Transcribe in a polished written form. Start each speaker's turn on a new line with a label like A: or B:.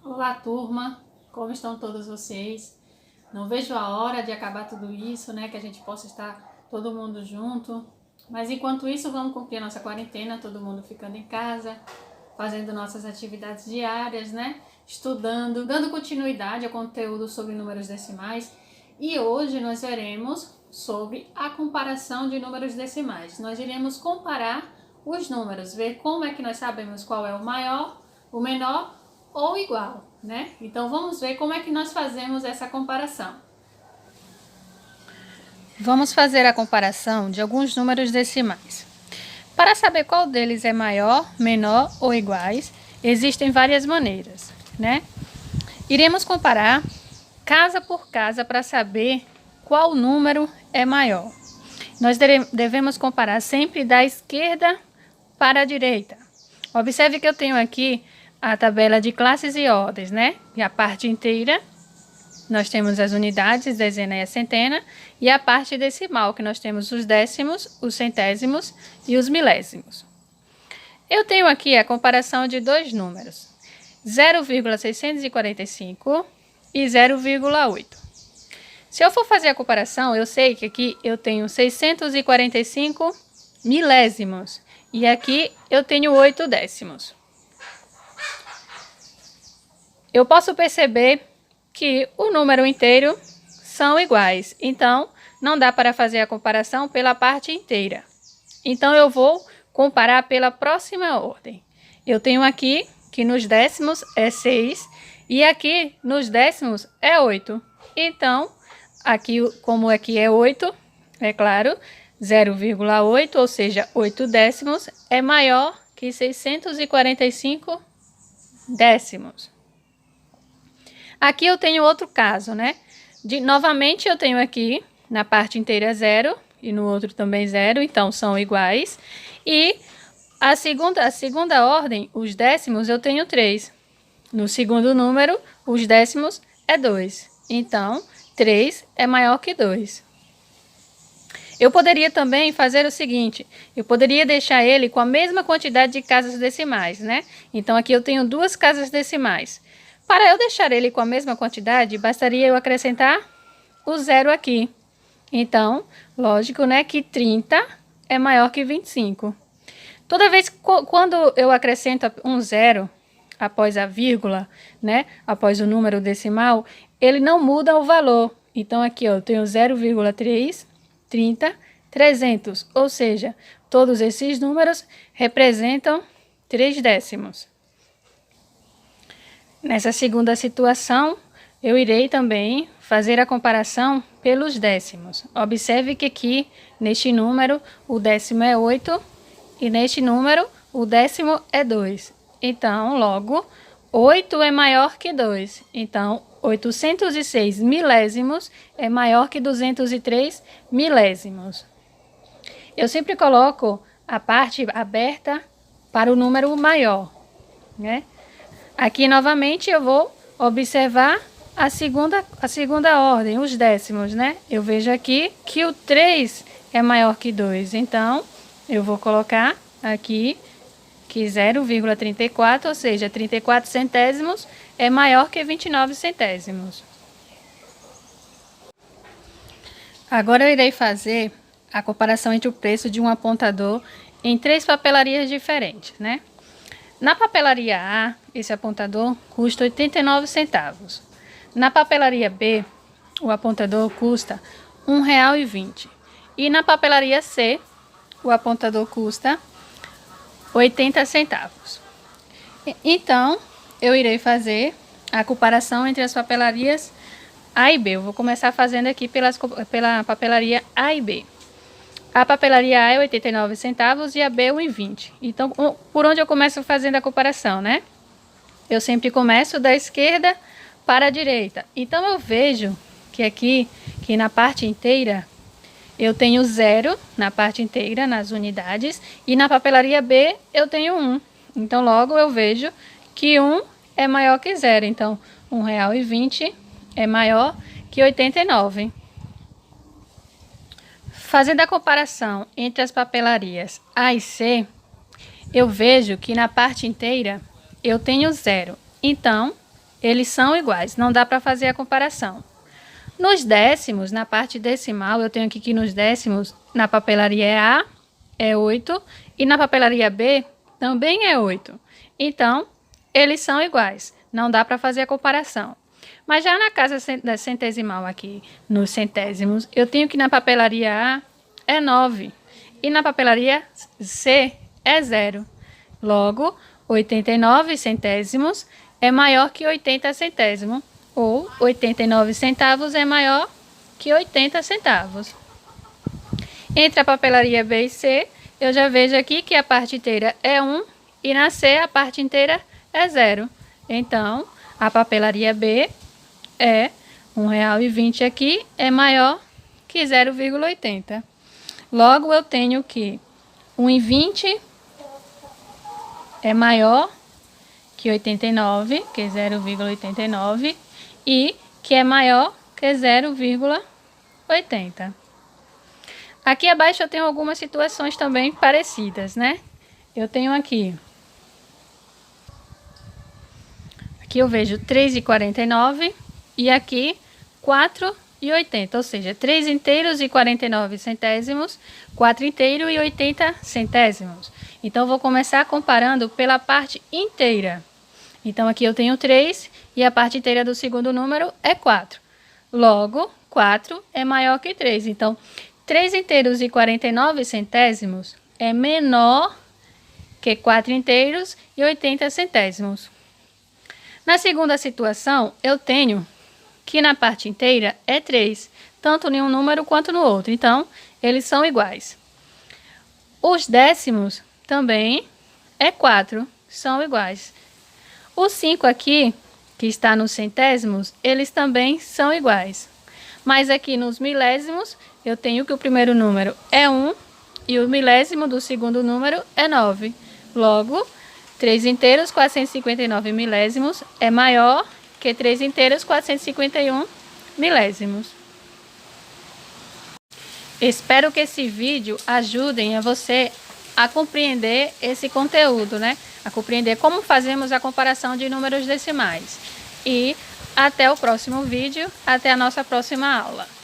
A: Olá, turma! Como estão todos vocês? Não vejo a hora de acabar tudo isso, né? Que a gente possa estar todo mundo junto. Mas enquanto isso, vamos cumprir a nossa quarentena, todo mundo ficando em casa, fazendo nossas atividades diárias, né? Estudando, dando continuidade ao conteúdo sobre números decimais. E hoje nós veremos sobre a comparação de números decimais. Nós iremos comparar os números, ver como é que nós sabemos qual é o maior, o menor ou igual, né? Então vamos ver como é que nós fazemos essa comparação. Vamos fazer a comparação de alguns números decimais. Para saber qual deles é maior, menor ou iguais, existem várias maneiras, né? Iremos comparar casa por casa para saber qual número é maior. Nós devemos comparar sempre da esquerda para a direita. Observe que eu tenho aqui a tabela de classes e ordens, né? E a parte inteira, nós temos as unidades, dezena e a centena, e a parte decimal, que nós temos os décimos, os centésimos e os milésimos. Eu tenho aqui a comparação de dois números, 0,645 e 0,8. Se eu for fazer a comparação, eu sei que aqui eu tenho 645 milésimos e aqui eu tenho 8 décimos. Eu posso perceber que o número inteiro são iguais, então não dá para fazer a comparação pela parte inteira. Então eu vou comparar pela próxima ordem. Eu tenho aqui que nos décimos é 6 e aqui nos décimos é 8. Então, aqui como aqui é 8, é claro, 0,8, ou seja, 8 décimos, é maior que 645 décimos. Aqui eu tenho outro caso, né? Novamente eu tenho aqui na parte inteira 0 e no outro também 0, então são iguais. E a segunda ordem, os décimos, eu tenho 3. No segundo número, os décimos é 2. Então, 3 é maior que 2. Eu poderia também fazer o seguinte, eu poderia deixar ele com a mesma quantidade de casas decimais, né? Então aqui eu tenho 2 casas decimais. Para eu deixar ele com a mesma quantidade, bastaria eu acrescentar o 0 aqui. Então, lógico, né, que 30 é maior que 25. Toda vez quando eu acrescento um 0 após a vírgula, né, após o número decimal, ele não muda o valor. Então, aqui ó, eu tenho 0,3, 30, 300. Ou seja, todos esses números representam 3 décimos. Nessa segunda situação, eu irei também fazer a comparação pelos décimos. Observe que aqui, neste número, o décimo é 8 e neste número, o décimo é 2. Então, logo, 8 é maior que 2. Então, 806 milésimos é maior que 203 milésimos. Eu sempre coloco a parte aberta para o número maior, né? Aqui, novamente, eu vou observar a segunda ordem, os décimos, né? Eu vejo aqui que o 3 é maior que 2. Então, eu vou colocar aqui que 0,34, ou seja, 34 centésimos é maior que 29 centésimos. Agora eu irei fazer a comparação entre o preço de um apontador em 3 papelarias diferentes, né? Na papelaria A, esse apontador custa 89 centavos. Na papelaria B, o apontador custa R$ 1,20. E na papelaria C, o apontador custa 80 centavos. Então, eu irei fazer a comparação entre as papelarias A e B. Eu vou começar fazendo aqui pela papelaria A e B. A papelaria A é 89 centavos e a B é 1,20. Então, por onde eu começo fazendo a comparação, né? Eu sempre começo da esquerda para a direita. Então, eu vejo que aqui, que na parte inteira, eu tenho 0 na parte inteira, nas unidades. E na papelaria B, eu tenho 1. Então, logo eu vejo que 1 é maior que 0. Então, R$ 1,20 é maior que 89. Fazendo a comparação entre as papelarias A e C, eu vejo que na parte inteira eu tenho 0. Então, eles são iguais, não dá para fazer a comparação. Nos décimos, na parte decimal, eu tenho aqui que nos décimos, na papelaria A é 8 e na papelaria B também é 8. Então, eles são iguais, não dá para fazer a comparação. Mas já na casa da centesimal aqui, nos centésimos, eu tenho que na papelaria A é 9 e na papelaria C é 0. Logo, 89 centésimos é maior que 80 centésimos, ou 89 centavos é maior que 80 centavos. Entre a papelaria B e C, eu já vejo aqui que a parte inteira é 1 e na C a parte inteira é 0. Então, a papelaria B é R$1,20 aqui, é maior que 0,80. Logo, eu tenho que 1,20 é maior que 89, que é 0,89, e que é maior que 0,80. Aqui abaixo eu tenho algumas situações também parecidas, né? Eu tenho aqui eu vejo 3,49 e aqui 4,80, ou seja, 3 inteiros e 49 centésimos, 4 inteiros e 80 centésimos. Então, vou começar comparando pela parte inteira. Então, aqui eu tenho 3 e a parte inteira do segundo número é 4. Logo, 4 é maior que 3. Então, 3 inteiros e 49 centésimos é menor que 4 inteiros e 80 centésimos. Na segunda situação, eu tenho que na parte inteira é 3, tanto em um número quanto no outro. Então, eles são iguais. Os décimos também é 4, são iguais. Os 5 aqui, que está nos centésimos, eles também são iguais. Mas aqui nos milésimos, eu tenho que o primeiro número é 1 e o milésimo do segundo número é 9. Logo, 3 inteiros, 459 milésimos é maior que 3 inteiros, 451 milésimos. Espero que esse vídeo ajude a você a compreender esse conteúdo, né? A compreender como fazemos a comparação de números decimais. E até o próximo vídeo, até a nossa próxima aula.